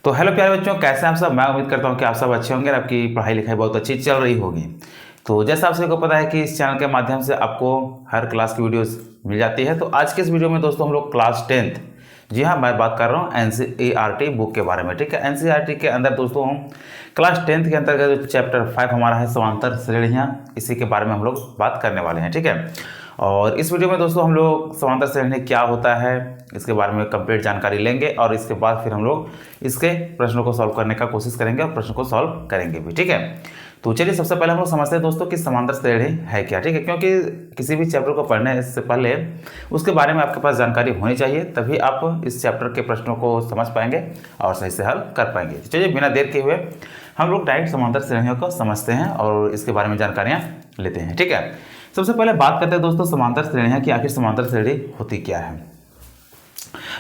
तो हेलो प्यारे बच्चों, कैसे हैं आप सब। मैं उम्मीद करता हूं कि आप सब अच्छे होंगे और आपकी पढ़ाई लिखाई बहुत अच्छी चल रही होगी। तो जैसा आप सभी को पता है कि इस चैनल के माध्यम से आपको हर क्लास की वीडियोस मिल जाती है। तो आज के इस वीडियो में दोस्तों हम लोग क्लास 10th, जी हाँ, मैं बात कर रहा हूँ एनसीईआरटी बुक के बारे में। ठीक है, एनसीईआरटी के अंदर दोस्तों हम क्लास 10th के अंतर्गत जो चैप्टर 5 हमारा है समांतर श्रेणियाँ, इसी के बारे में हम लोग बात करने वाले हैं। ठीक है, और इस वीडियो में दोस्तों हम लोग समांतर श्रेणी क्या होता है इसके बारे में कंप्लीट जानकारी लेंगे और इसके बाद फिर हम लोग इसके प्रश्नों को सॉल्व करने का कोशिश करेंगे और प्रश्न को सॉल्व करेंगे भी। ठीक है, तो चलिए सबसे पहले हम लोग समझते हैं दोस्तों कि समांतर श्रेणी है क्या। ठीक है, क्योंकि किसी भी चैप्टर को पढ़ने से पहले उसके बारे में आपके पास जानकारी होनी चाहिए, तभी आप इस चैप्टर के प्रश्नों को समझ पाएंगे और सही से हल कर पाएंगे। चलिए बिना देर के हुए हम लोग डायरेक्ट समांतर श्रेणियों को समझते हैं और इसके बारे में जानकारियाँ लेते हैं। ठीक है, सबसे पहले बात करते हैं दोस्तों समांतर श्रेणियाँ कि आखिर समांतर श्रेणी होती क्या है।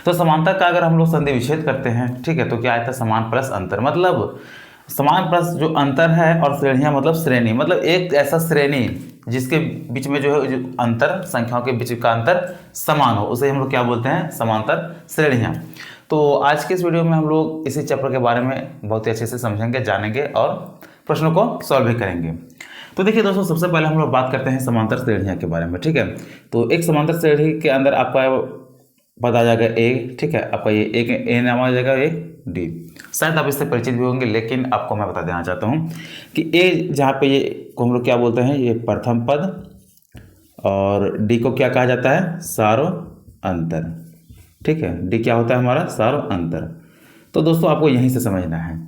तो समांतर का अगर हम लोग संधि विच्छेद करते हैं, ठीक है, तो क्या आता है समान प्लस अंतर। मतलब समान प्लस जो अंतर है और श्रेणियाँ मतलब श्रेणी, मतलब एक ऐसा श्रेणी जिसके बीच में जो है जो अंतर, संख्याओं के बीच का अंतर समान हो, उसे हम लोग क्या बोलते हैं, समांतर श्रेणियाँ। तो आज के इस वीडियो में हम लोग इसी चैप्टर के बारे में बहुत ही अच्छे से समझेंगे, जानेंगे और प्रश्नों को सॉल्व भी करेंगे। तो देखिए दोस्तों, सबसे पहले हम लोग बात करते हैं समांतर श्रेणियाँ के बारे में। ठीक है, तो एक समांतर श्रेणी के अंदर आपका पद आ जाएगा ए। ठीक है, आपका ये एक ए नाम आ जाएगा, ए डी। शायद आप इससे परिचित भी होंगे, लेकिन आपको मैं बता देना चाहता हूँ कि ए जहाँ पे ये को हम लोग क्या बोलते हैं, ये प्रथम पद, और डी को क्या कहा जाता है, सारो अंतर। ठीक है, डी क्या होता है हमारा, सारो अंतर। तो दोस्तों आपको यहीं से समझना है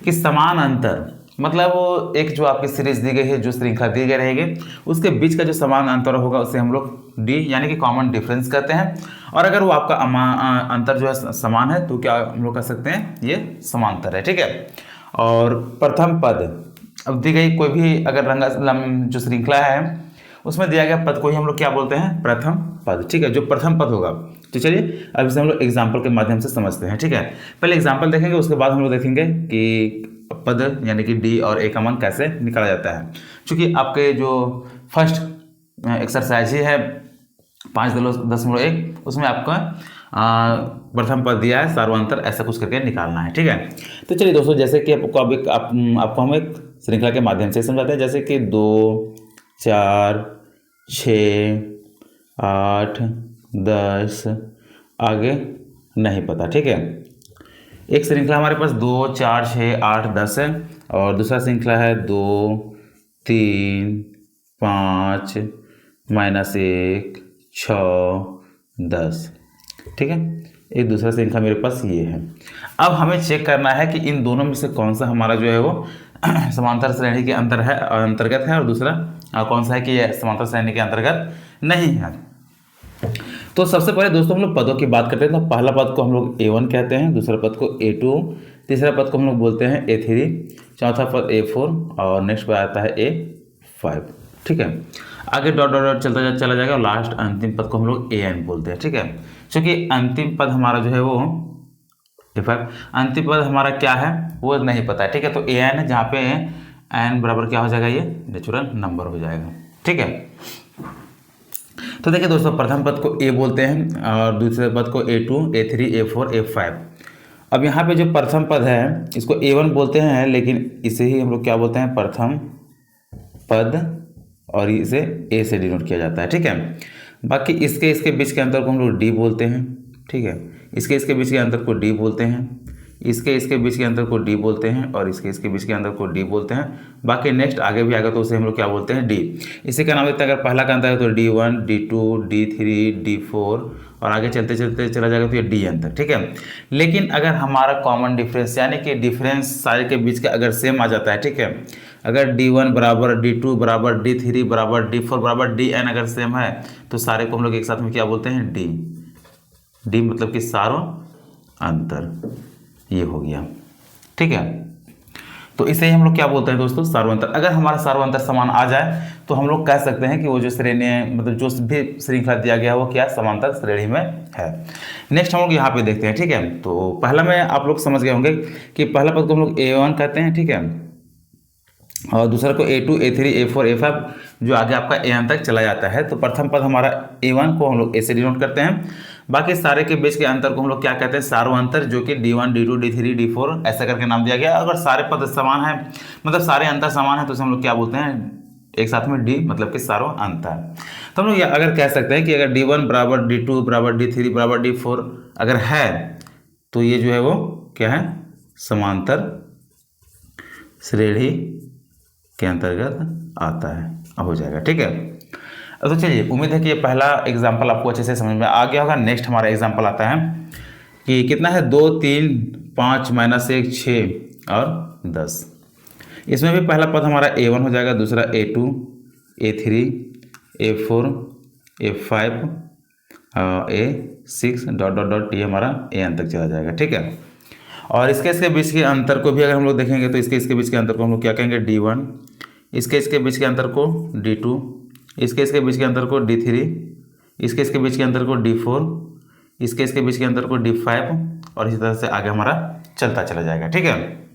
कि समान अंतर मतलब एक जो आपकी सीरीज दी गई है, जो श्रृंखला दी गई रहेगी, उसके बीच का जो समान अंतर होगा उसे हम लोग डी यानी कि कॉमन डिफरेंस कहते हैं। और अगर वो आपका अंतर जो है समान है तो क्या हम लोग कह सकते हैं, ये समांतर है। ठीक है, और प्रथम पद अब दी गई कोई भी अगर रंग जो श्रृंखला है उसमें दिया गया पद को ही हम लोग क्या बोलते हैं, प्रथम पद। ठीक है, जो प्रथम पद होगा। तो चलिए अब इसे हम लोग एग्जाम्पल के माध्यम से समझते हैं। ठीक है, पहले एग्जाम्पल देखेंगे, उसके बाद हम लोग देखेंगे कि पद यानी कि डी और ए का मान कैसे निकाला जाता है। क्योंकि आपके जो फर्स्ट एक्सरसाइज ही है 5.10.1, उसमें आपका प्रथम पद दिया है, सार्वंतर ऐसा कुछ करके निकालना है। ठीक है, तो चलिए दोस्तों, जैसे कि आपको हम एक श्रृंखला के माध्यम से समझाते हैं, जैसे कि 2, 4, 6, 8, 10, आगे नहीं पता। ठीक है, एक श्रृंखला हमारे पास 2, 4, 6, 8, 10 है, और दूसरा श्रृंखला है 2, 3, 5, -1, 6, 10। ठीक है, एक दूसरा श्रृंखला मेरे पास ये है। अब हमें चेक करना है कि इन दोनों में से कौन सा हमारा जो है वो समांतर श्रेणी के अंतर्गत है और दूसरा कौन सा है कि यह समांतर श्रेणी के अंतर्गत नहीं है। तो सबसे पहले दोस्तों हम लोग पदों की बात करते हैं। तो पहला पद को हम लोग A1 कहते हैं, दूसरा पद को A2, तीसरा पद को हम लोग बोलते हैं A3, चौथा पद A4 और नेक्स्ट पद आता है A5। ठीक है, आगे डॉट डॉट डॉट चलता चला जाएगा और लास्ट अंतिम पद को हम लोग AN बोलते हैं। ठीक है, क्योंकि अंतिम पद हमारा जो है वो A5, अंतिम पद हमारा क्या है वो नहीं पता है। ठीक है, तो AN है, जहाँ पे N बराबर क्या हो जाएगा, ये नेचुरल नंबर हो जाएगा। ठीक है, तो देखिए दोस्तों, प्रथम पद को ए बोलते हैं और दूसरे पद को A2, A3, A4, A5। अब यहाँ पे जो प्रथम पद है इसको A1 बोलते हैं, लेकिन इसे ही हम लोग क्या बोलते हैं, प्रथम पद, और इसे ए से डिनोट किया जाता है। ठीक है, बाकी इसके बीच के अंतर को हम लोग डी बोलते हैं। ठीक है, इसके बीच के अंतर को डी बोलते हैं, इसके बीच के अंतर को डी बोलते हैं, और इसके बीच के अंतर को डी बोलते हैं। बाकी नेक्स्ट आगे भी आएगा तो उसे हम लोग क्या बोलते हैं, डी। इसी का नाम देते हैं, अगर पहला का अंतर है तो D1, D2, D3, D4, और आगे चलते चलते चला जाएगा तो ये डी अंतर। ठीक है, लेकिन अगर हमारा कॉमन डिफरेंस यानी कि डिफरेंस सारे के बीच का अगर सेम आ जाता है, ठीक है, अगर D1 बराबर D2 बराबर D3 बराबर D4 बराबर DN अगर सेम है तो सारे को हम लोग एक साथ में क्या बोलते हैं, डी। डी मतलब कि सारों अंतर, ये हो गया। ठीक है, तो इसे ही हम लोग क्या बोलते हैं दोस्तों, सार्वंतर। अगर हमारा सार्वंतर समान आ जाए तो हम लोग कह सकते हैं कि वो जो श्रेणी मतलब जो भी श्रृंखला दिया गया है वो क्या समांतर श्रेणी में है। नेक्स्ट हम लोग यहाँ पे देखते हैं। ठीक है, तो पहला में आप लोग समझ गए होंगे कि पहला पद को हम लोग A1 कहते हैं। ठीक है, और दूसरा को A2, A3, A4, A5 जो आगे आपका AN तक चला जाता है। तो प्रथम पद हमारा A1 को हम लोग A से डिनोट करते हैं, बाकी सारे के बीच के अंतर को हम लोग क्या कहते हैं, सारो अंतर, जो कि D1 D2 D3 D4 ऐसा करके नाम दिया गया। अगर सारे पद समान है, मतलब सारे अंतर समान है, तो उसे हम लोग क्या बोलते हैं, एक साथ में डी, मतलब कि सारो अंतर। तो हम लोग अगर कह सकते हैं कि अगर D1 बराबर D2 बराबर D3 बराबर D4 अगर है, तो ये जो है वो क्या है, समांतर श्रेणी के अंतर्गत आता है, हो जाएगा। ठीक है, तो चलिए, उम्मीद है कि ये पहला एग्जाम्पल आपको अच्छे से समझ में आ गया होगा। नेक्स्ट हमारा एग्जाम्पल आता है कि कितना है, 2 3 5 -1 6 और 10। इसमें भी पहला पद हमारा A1 हो जाएगा, दूसरा A2 A3 A4 A5 A6 dot dot dot, ये हमारा AN तक चला जाएगा। ठीक है, और इसके बीच के अंतर को भी अगर हम लोग देखेंगे तो इसके बीच के अंतर को हम लोग क्या कहेंगे, D1, इसके बीच के अंतर को D2, इसके बीच के अंतर को D3, इसके बीच के अंतर को D4, इसके बीच के अंतर को D5, और इसी तरह से आगे हमारा चलता चला जाएगा। ठीक है,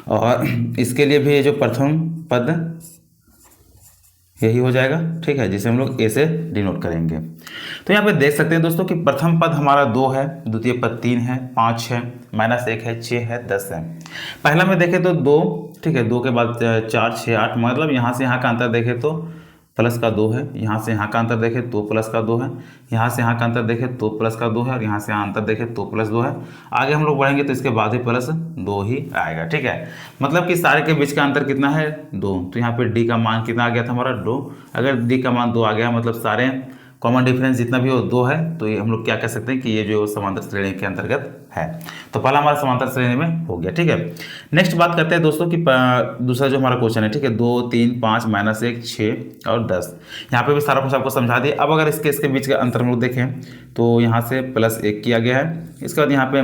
और इसके लिए भी ये जो प्रथम पद यही हो जाएगा। ठीक है, जिसे हम लोग ए से डिनोट करेंगे। तो यहाँ पे देख सकते हैं दोस्तों कि प्रथम पद हमारा 2 है, द्वितीय पद 3 है, 5 है, -1 है, 6 है, 10 है। पहला में देखें तो 2, ठीक है, 2 के बाद 4 6 8, मतलब यहाँ से यहाँ का अंतर देखें तो प्लस का 2 है, यहाँ से यहाँ का अंतर देखें तो प्लस का 2 है, यहाँ से यहाँ का अंतर देखें तो प्लस का 2 है, और यहाँ से यहाँ अंतर देखें तो प्लस 2 है। आगे हम लोग बढ़ेंगे तो इसके बाद भी प्लस 2 ही आएगा। ठीक है, मतलब कि सारे के बीच का अंतर कितना है, 2। तो यहाँ पे डी का मान कितना आ गया था हमारा, 2। अगर डी का मान 2 आ गया, मतलब सारे कॉमन डिफरेंस जितना भी हो 2 है, तो ये हम लोग क्या कह सकते हैं कि ये जो समांतर श्रेणी के अंतर्गत है। तो पहला हमारा समांतर श्रेणी में हो गया। ठीक है, नेक्स्ट बात करते हैं दोस्तों कि दूसरा जो हमारा क्वेश्चन है, ठीक है, 2 3 5 -1 6 और 10। यहाँ पे भी सारा कुछ आपको समझा दिया। अब अगर इसके बीच का अंतर हम लोग देखें तो यहाँ से +1 किया गया है, इसके बाद यहाँ पे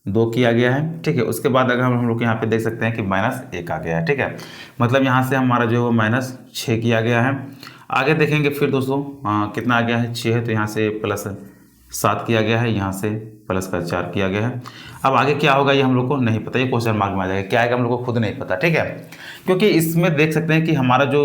+2 किया गया है। ठीक है, उसके बाद अगर हम लोग यहाँ पे देख सकते हैं कि -1 आ गया है। ठीक है, मतलब यहाँ से हमारा जो -6 किया गया है। आगे देखेंगे फिर दोस्तों कितना आ गया है, 6 है, तो यहाँ से +7 किया गया है, यहाँ से +4 किया गया है। अब आगे क्या होगा ये हम लोग को नहीं पता, ये क्वेश्चन मार्क में आ जाएगा, क्या आएगा हम लोग को खुद नहीं पता। ठीक है, क्योंकि इसमें देख सकते हैं कि हमारा जो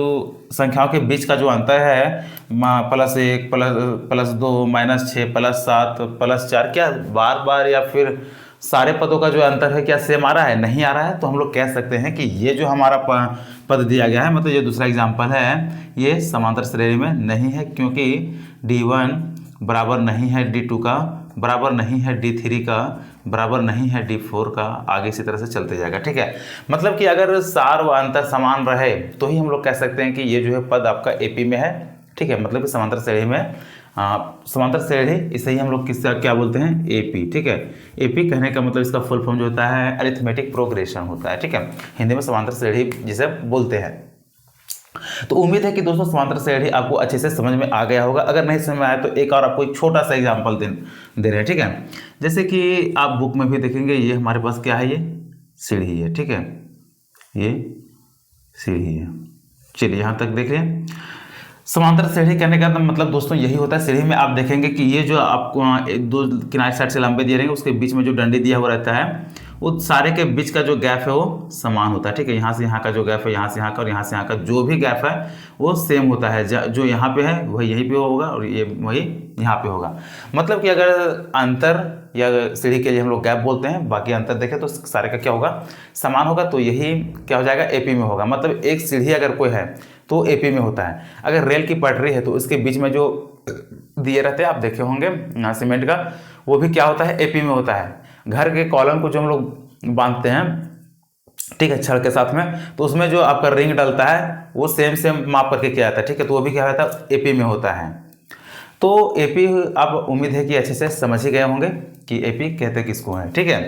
संख्याओं के बीच का जो अंतर है, +1 +2 -6 +7 +4, क्या बार बार या फिर सारे पदों का जो अंतर है क्या सेम आ रहा है, नहीं आ रहा है। तो हम लोग कह सकते हैं कि ये जो हमारा पद दिया गया है, मतलब ये दूसरा एग्जाम्पल है, ये समांतर श्रेणी में नहीं है, क्योंकि D1 बराबर नहीं है D2 का, बराबर नहीं है D3 का, बराबर नहीं है D4 का, आगे इसी तरह से चलते जाएगा। ठीक है, मतलब कि अगर सार व अंतर समान रहे तो ही हम लोग कह सकते हैं कि ये जो है पद आपका AP में है। ठीक है, मतलब कि समांतर श्रेणी में, समांतर श्रेणी, इसे ही हम लोग किससे क्या बोलते हैं, AP। ठीक है, AP कहने का मतलब इसका फुल फॉर्म जो होता है अरिथमेटिक प्रोग्रेशन होता है। ठीक है, हिंदी में समांतर श्रेणी जिसे बोलते हैं। तो उम्मीद है कि दोस्तों समांतर श्रेणी आपको अच्छे से समझ में आ गया होगा। अगर नहीं समझ में आया तो एक और आपको एक छोटा सा एग्जांपल दे रहे हैं। ठीक है, जैसे कि आप बुक में भी देखेंगे, ये हमारे पास क्या है, ये सीढ़ी है। ठीक है, ये सीढ़ी है। चलिए यहाँ तक देख लें। समांतर श्रेणी कहने का मतलब दोस्तों यही होता है। सीढ़ी में आप देखेंगे कि ये जो आपको 2 किनारे साइड से लंबे दिए रहेंगे, उसके बीच में जो डंडी दिया हुआ रहता है, वो सारे के बीच का जो गैप है वो समान होता है। ठीक है, यहाँ से यहाँ का जो गैप है, यहाँ से यहाँ का और यहाँ से यहाँ का जो भी गैप है वो सेम होता है। जो यहाँ पे है वही यहीं पे होगा और ये वही यहाँ पे होगा। मतलब कि अगर अंतर या सीढ़ी के लिए हम लोग गैप बोलते हैं, बाकी अंतर देखें तो सारे का क्या होगा, समान होगा। तो यही क्या हो जाएगा, AP में होगा। मतलब एक सीढ़ी अगर कोई है तो AP में होता है। अगर रेल की पटरी है तो उसके बीच में जो दिए रहते हैं, आप देखे होंगे सीमेंट का, वो भी क्या होता है, AP में होता है। घर के कॉलम को जो हम लोग बांधते हैं, ठीक है, छड़ के साथ में, तो उसमें जो आपका रिंग डलता है वो सेम माप करके किया जाता है। ठीक है, तो वो भी क्या रहता है, AP में होता है। तो AP आप उम्मीद है कि अच्छे से समझ ही गए होंगे कि AP कहते किसको है। ठीक है,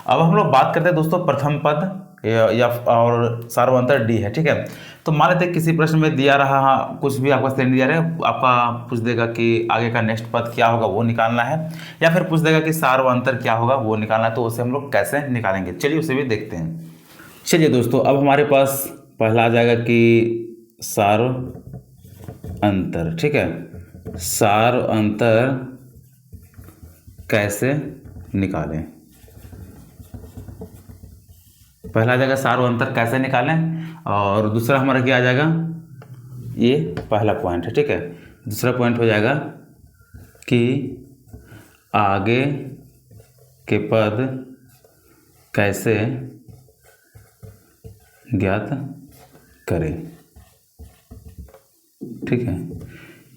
अब हम लोग बात करते हैं दोस्तों प्रथम पद या और सार्वंतर D है। ठीक है, तो मान लेते हैं किसी प्रश्न में दिया रहा, कुछ भी आपका श्रेणी दिया रहा है, आपका पूछ देगा कि आगे का नेक्स्ट पद क्या होगा वो निकालना है, या फिर पूछ देगा कि सार्वंतर क्या होगा वो निकालना है। तो उसे हम लोग कैसे निकालेंगे, चलिए उसे भी देखते हैं। चलिए दोस्तों, अब हमारे पास पहला आ जाएगा कि सार अंतर। ठीक है, सार अंतर कैसे निकालें, पहला आ जाएगा सार अंतर कैसे निकालें, और दूसरा हमारा क्या आ जाएगा, ये पहला पॉइंट है। ठीक है, दूसरा पॉइंट हो जाएगा कि आगे के पद कैसे ज्ञात करें। ठीक है,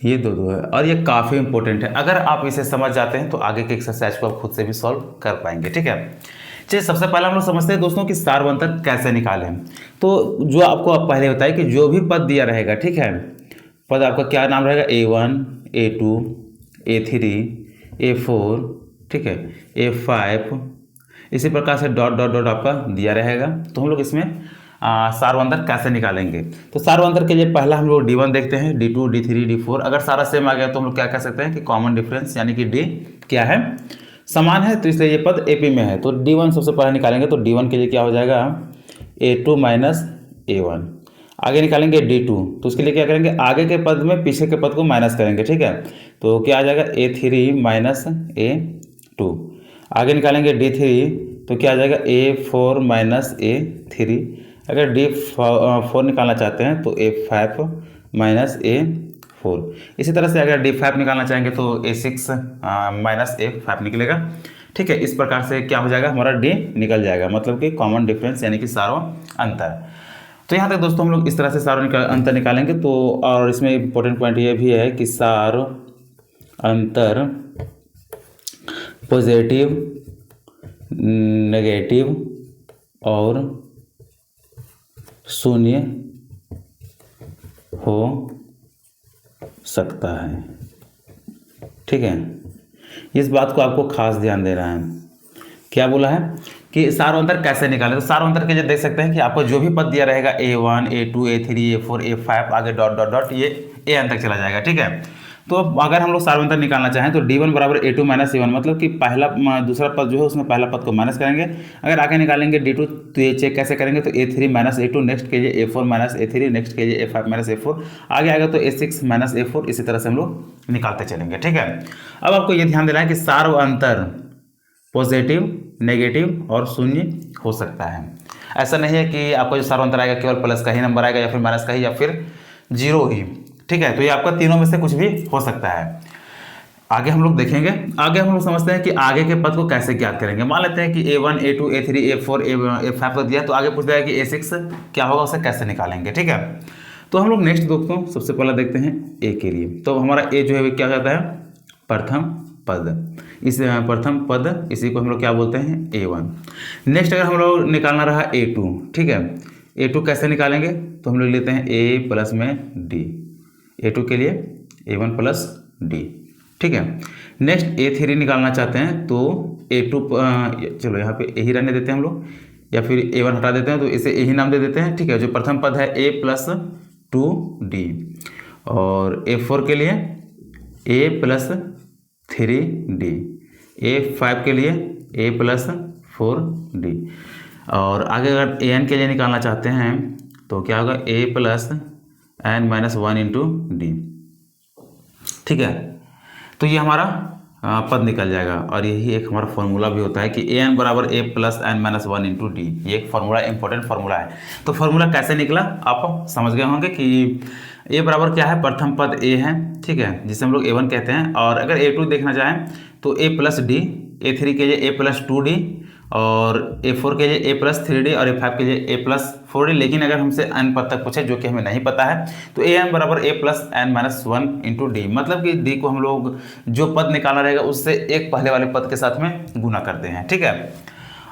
ये दो है और ये काफ़ी इंपॉर्टेंट है। अगर आप इसे समझ जाते हैं तो आगे के एक्सरसाइज को आप खुद से भी सॉल्व कर पाएंगे। ठीक है, चलिए सबसे पहले हम लोग समझते हैं दोस्तों कि सार्वंतर कैसे निकालें। तो जो आपको आप पहले बताया कि जो भी पद दिया रहेगा, ठीक है, पद आपका क्या नाम रहेगा, A1, A2, A3, A4, ठीक है, A5, इसी प्रकार से डॉट डॉट डॉट आपका दिया रहेगा। तो हम लोग इसमें सार्वंतर कैसे निकालेंगे। तो सार्वंतर के लिए पहला हम लोग D1 देखते हैं, D2, D3, D4। अगर सारा सेम आ गया तो हम लोग क्या कह सकते हैं कि कॉमन डिफरेंस, यानी कि D क्या है, समान है, तो इसलिए ये पद AP में है। तो D1 सबसे पहले निकालेंगे। तो D1 के लिए क्या हो जाएगा, A2 माइनस A1। आगे निकालेंगे D2, तो उसके लिए क्या करेंगे, आगे के पद में पीछे के पद को माइनस करेंगे। ठीक है, तो क्या आ जाएगा, A3 माइनस A2। आगे निकालेंगे D3, तो क्या आ जाएगा, A4 माइनस A3। अगर D4 निकालना चाहते हैं तो A5 माइनस A4। इसी तरह से अगर D5 निकालना चाहेंगे तो A6 माइनस A5 निकलेगा। ठीक है, इस प्रकार से क्या हो जाएगा, हमारा D निकल जाएगा, मतलब कि कॉमन डिफरेंस यानी कि सारों अंतर। तो यहाँ तक दोस्तों हम लोग इस तरह से सारों अंतर निकालेंगे। तो और इसमें इंपॉर्टेंट पॉइंट ये भी है कि सार अंतर पॉजिटिव, नेगेटिव और शून्य हो सकता है। ठीक है, इस बात को आपको खास ध्यान देना है। क्या बोला है कि सार्वंतर कैसे निकालें। तो सार्वंतर के लिए देख सकते हैं कि आपको जो भी पद दिया रहेगा, A1, A2, A3, A4, A5, आगे डॉट डॉट डॉट, ये AN तक चला जाएगा। ठीक है, तो अगर हम लोग सार्वंतर निकालना चाहें तो D1 बराबर A2 माइनस A1, मतलब कि पहला दूसरा पद जो है उसमें पहला पद को माइनस करेंगे। अगर आगे निकालेंगे D2 तो ये चेक कैसे करेंगे, तो A3 माइनस A2, नेक्स्ट कीजिए A4 माइनस A3, नेक्स्ट कीजिए A5 माइनस A4, आगे आएगा तो A6 माइनस A4। इसी तरह से हम लोग निकालते चलेंगे। ठीक है, अब आपको ये ध्यान देना है कि सार्वंतर पॉजिटिव, नेगेटिव और शून्य हो सकता है। ऐसा नहीं है कि आपको जो सार्वंतर आएगा केवल प्लस का ही नंबर आएगा, या फिर माइनस का ही, या फिर जीरो ही। ठीक है, तो ये आपका तीनों में से कुछ भी हो सकता है। आगे हम लोग देखेंगे। आगे हम लोग समझते हैं कि आगे के पद को कैसे ज्ञात करेंगे। मान लेते हैं कि A1, A2, A3, A4, A5 को दिया, तो आगे पूछ रहा है कि A6 क्या होगा, उसे कैसे निकालेंगे। ठीक है, तो हम लोग नेक्स्ट दोस्तों सबसे पहले देखते हैं A के लिए। तो हमारा A जो है क्या कहता है, प्रथम पद। इस प्रथम पद, इसी को हम लोग क्या बोलते हैं, A1। नेक्स्ट अगर हम लोग निकालना रहा A2, ठीक है, A2 कैसे निकालेंगे, तो हम लोग लेते हैं A प्लस में D। A2 के लिए A1 प्लस D। ठीक है, नेक्स्ट A3 निकालना चाहते हैं तो A2, चलो यहाँ पे A ही रहने देते हैं हम लोग, या फिर A1 हटा देते हैं तो इसे A ही नाम दे देते हैं। ठीक है, जो प्रथम पद है A प्लस 2D। और A4 के लिए A प्लस 3D। A5 के लिए A प्लस 4D। और आगे अगर AN के लिए निकालना चाहते हैं तो क्या होगा, A plus N minus 1 into D। ठीक है, तो ये हमारा पद निकल जाएगा। और यही एक हमारा फॉर्मूला भी होता है कि AN बराबर A plus N minus 1 into D। ये एक फार्मूला, इंपॉर्टेंट फार्मूला है। तो फार्मूला कैसे निकला आप समझ गए होंगे कि A बराबर क्या है, प्रथम पद A है, ठीक है, जिसे हम लोग A1 कहते हैं। और अगर A2 देखना चाहें तो A प्लस D, A3 के लिए A प्लस 2D, और A4 के लिए A प्लस 3D, और A5 के लिए A प्लस 4D। लेकिन अगर हमसे n पद तक पूछे जो कि हमें नहीं पता है, तो AN बराबर A plus N minus 1 into D, मतलब कि D को हम लोग जो पद निकालना रहेगा उससे एक पहले वाले पद के साथ में गुना करते हैं। ठीक है,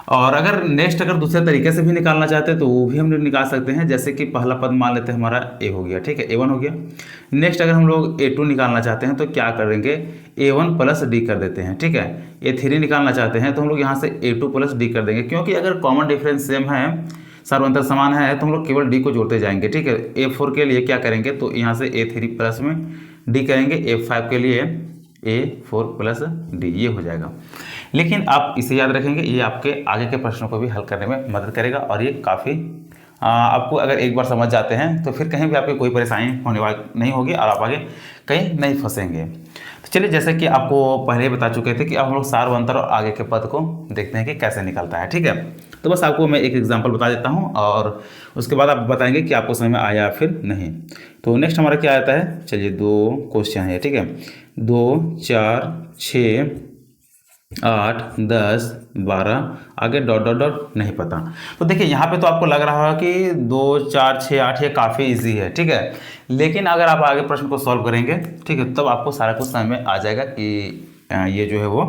और अगर नेक्स्ट अगर दूसरे तरीके से भी निकालना चाहते हैं तो वो भी हम लोग निकाल सकते हैं। जैसे कि पहला पद मान लेते हैं हमारा A हो गया, ठीक है, A1 हो गया। नेक्स्ट अगर हम लोग A2 निकालना चाहते हैं तो क्या करेंगे, A1 प्लस D कर देते हैं। ठीक है, A3 निकालना चाहते हैं तो हम लोग यहाँ से A2 प्लस D कर देंगे, क्योंकि अगर कॉमन डिफरेंस सेम है, सार्वंतर समान है, तो हम लोग केवल D को जोड़ते जाएंगे। ठीक है, A4 के लिए क्या करेंगे, तो यहाँ से A3 प्लस में D करेंगे, A5 के लिए A4 प्लस D, ये हो जाएगा। लेकिन आप इसे याद रखेंगे, ये आपके आगे के प्रश्नों को भी हल करने में मदद करेगा और ये काफ़ी आपको अगर एक बार समझ जाते हैं तो फिर कहीं भी आपको कोई परेशानी होने वाली नहीं होगी और आप आगे कहीं नहीं फंसेंगे। तो चलिए, जैसे कि आपको पहले ही बता चुके थे कि अब हम लोग सार्वंतर और आगे के पद को देखते हैं कि कैसे निकलता है। ठीक है, तो बस आपको मैं एक एग्जांपल बता देता हूँ और उसके बाद आप बताएंगे कि आपको समझ में आया फिर नहीं। तो नेक्स्ट हमारा क्या आता है, चलिए 2 क्वेश्चन है। ठीक है, 2 4 6 8 10 12 आगे डॉट डॉट डॉट नहीं पता। तो देखिए यहाँ पे तो आपको लग रहा होगा कि 2 4 6 8 ये काफ़ी इजी है। ठीक है, लेकिन अगर आप आगे प्रश्न को सॉल्व करेंगे, ठीक है, तब आपको सारा कुछ समझ में आ जाएगा कि ये जो है वो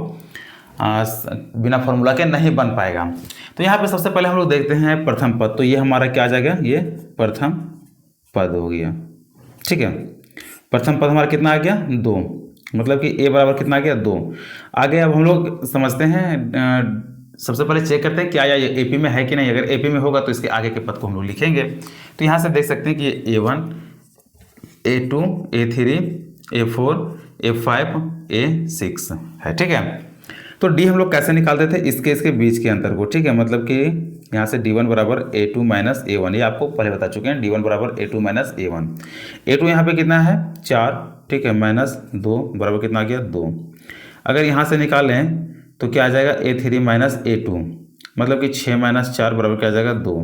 बिना फॉर्मूला के नहीं बन पाएगा। तो यहाँ पे सबसे पहले हम लोग देखते हैं प्रथम पद। तो ये हमारा क्या आ जाएगा, ये प्रथम पद हो गया। ठीक है, प्रथम पद हमारा कितना आ गया, 2, मतलब कि a बराबर कितना आ गया, 2। आगे अब हम लोग समझते हैं, सबसे पहले चेक करते हैं क्या ये एपी में है कि नहीं। अगर एपी में होगा तो इसके आगे के पद को हम लोग लिखेंगे। तो यहाँ से देख सकते हैं कि ये A1 A2 A3 A4 A5 A6 है। ठीक है, तो डी हम लोग कैसे निकालते थे, इसके बीच के अंतर को। ठीक है, मतलब कि यहाँ से D1 बराबर A2 माइनस A1, ये आपको पहले बता चुके हैं। D1 बराबर A2 माइनस A1। A2 यहाँ पे कितना है, 4। ठीक है, माइनस 2 बराबर कितना आ गया, 2। अगर यहाँ से निकालें तो क्या आ जाएगा, A3 माइनस A2, मतलब कि 6 माइनस 4 बराबर क्या आ जाएगा, 2।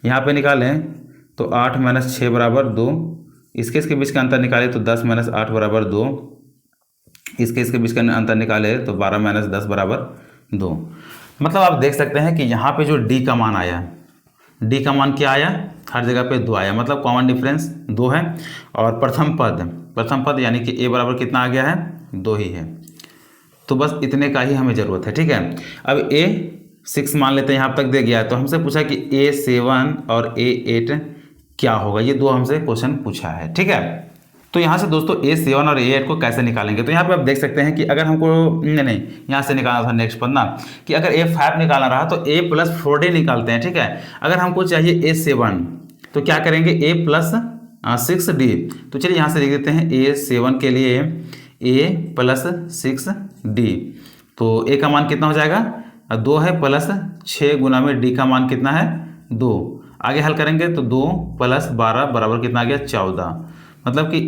यहाँ पे निकालें तो 8 माइनस 6 बराबर 2। इसके बीच का अंतर निकाले तो 10 माइनस 8 बराबर 2। इसके बीच का अंतर निकाले तो 12 माइनस 10 बराबर 2। मतलब आप देख सकते हैं कि यहाँ पे जो डी का मान आया, डी का मान क्या आया, हर जगह पे 2 आया, मतलब कॉमन डिफरेंस 2 है। और प्रथम पद यानी कि ए बराबर कितना आ गया है, 2 ही है। तो बस इतने का ही हमें ज़रूरत है। ठीक है, अब A6 मान लेते हैं, यहाँ तक दे गया है। तो हमसे पूछा कि A7 और A8 क्या होगा, ये 2 हमसे क्वेश्चन पूछा है। ठीक है, तो यहाँ से दोस्तों A7 और A8 को कैसे निकालेंगे। तो यहाँ पे आप देख सकते हैं कि अगर हमको नहीं यहाँ से निकालना था नेक्स्ट पद ना, कि अगर A5 निकालना रहा तो A प्लस 4D निकालते हैं। ठीक है, अगर हमको चाहिए A7 तो क्या करेंगे, A प्लस 6D। तो चलिए यहाँ से लिख देते हैं A7 के लिए A प्लस 6D। तो A का मान कितना हो जाएगा, 2 है, प्लस 6 गुना में D का मान कितना है, 2। आगे हल करेंगे तो 2 प्लस 12 बराबर कितना आ गया, 14। मतलब कि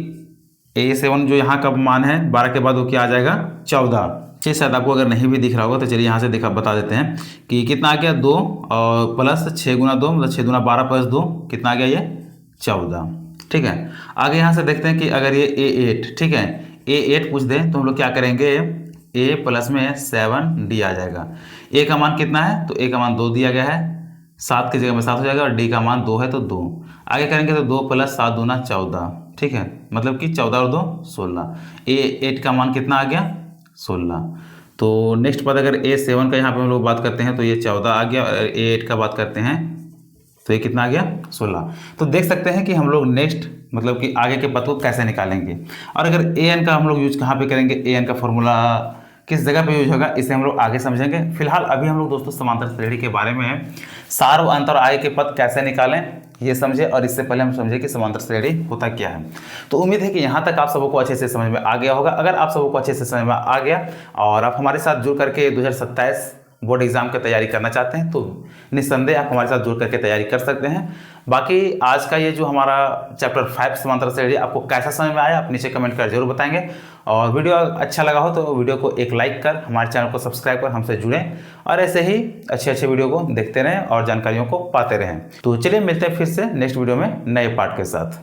A7 जो यहाँ का मान है 12 के बाद वो क्या आ जाएगा, 14। चलिए शायद आपको अगर नहीं भी दिख रहा होगा तो चलिए यहाँ से बता देते हैं कि कितना आ गया, 2 और प्लस 6 गुना 2, मतलब 6 गुना 12 प्लस 2 कितना आ गया, ये 14। ठीक है, आगे यहाँ से देखते हैं कि अगर ये A8, ठीक है, A8 पूछ दें तो हम लोग क्या करेंगे, A प्लस में 7D आ जाएगा। A का मान कितना है, तो A का मान 2 दिया गया है, 7 की जगह में 7 हो जाएगा, और D का मान 2 है तो 2। आगे करेंगे तो 2 प्लस 7 दूना 14। ठीक है, मतलब कि 14 और 2 16। A8 का मान कितना आ गया, 16। तो नेक्स्ट पद अगर A7 का यहाँ पे हम लोग बात करते हैं तो ये 14 आ गया, और A8 का बात करते हैं तो ये कितना आ गया, 16। तो देख सकते हैं कि हम लोग नेक्स्ट मतलब कि आगे के पद को कैसे निकालेंगे। और अगर an का हम लोग यूज कहाँ पे करेंगे, an का फॉर्मूला किस जगह पे यूज होगा, इसे हम लोग आगे समझेंगे। फिलहाल अभी हम लोग दोस्तों समांतर श्रेणी के बारे में सार्व अंतर आय के पद कैसे निकालें ये समझे, और इससे पहले हम समझे कि समांतर श्रेणी होता क्या है। तो उम्मीद है कि यहाँ तक आप सबको अच्छे से समझ में आ गया होगा। अगर आप सबको अच्छे से समझ में आ गया और आप हमारे साथ जुड़ करके 2027 बोर्ड एग्जाम की तैयारी करना चाहते हैं तो निस्संदेह आप हमारे साथ जुड़ करके तैयारी कर सकते हैं। बाकी आज का ये जो हमारा चैप्टर 5 समांतर श्रेणी आपको कैसा समझ में आया आप नीचे कमेंट कर जरूर बताएंगे। और वीडियो अच्छा लगा हो तो वीडियो को एक लाइक कर हमारे चैनल को सब्सक्राइब कर हमसे जुड़ें, और ऐसे ही अच्छे वीडियो को देखते रहें और जानकारियों को पाते रहें। तो चलिए मिलते हैं फिर से नेक्स्ट वीडियो में नए पार्ट के साथ।